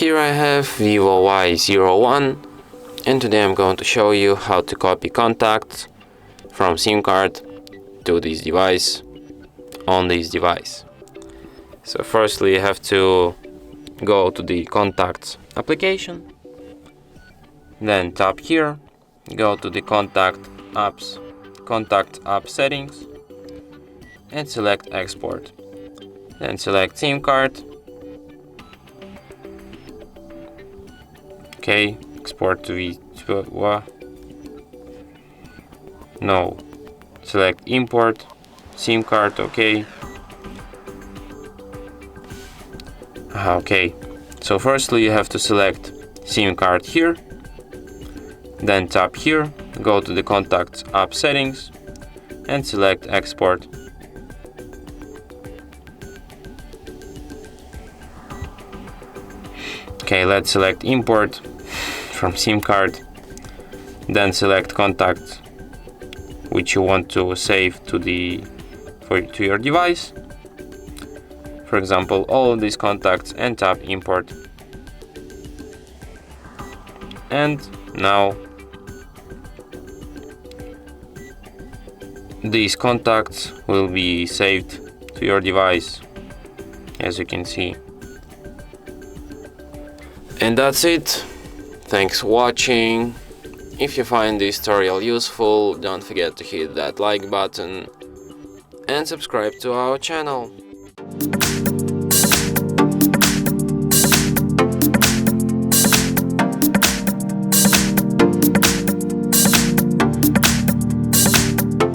here I have VIVO Y01, and today I'm going to show you how to copy contacts from SIM card to this device on this device. So firstly you have to go to the contacts application, then tap here, go to the contact app settings and select export, then select SIM card. Okay, export to VIVO. No, select import SIM card. Okay. Okay, so firstly you have to select SIM card here, then tap here, go to the contacts app settings and select export. Okay, let's select import from SIM card, then select contacts which you want to save to your device. For example, all of these contacts, and tap import. And now these contacts will be saved to your device, as you can see. And that's it. Thanks for watching. If you find this tutorial useful, don't forget to hit that like button and subscribe to our channel.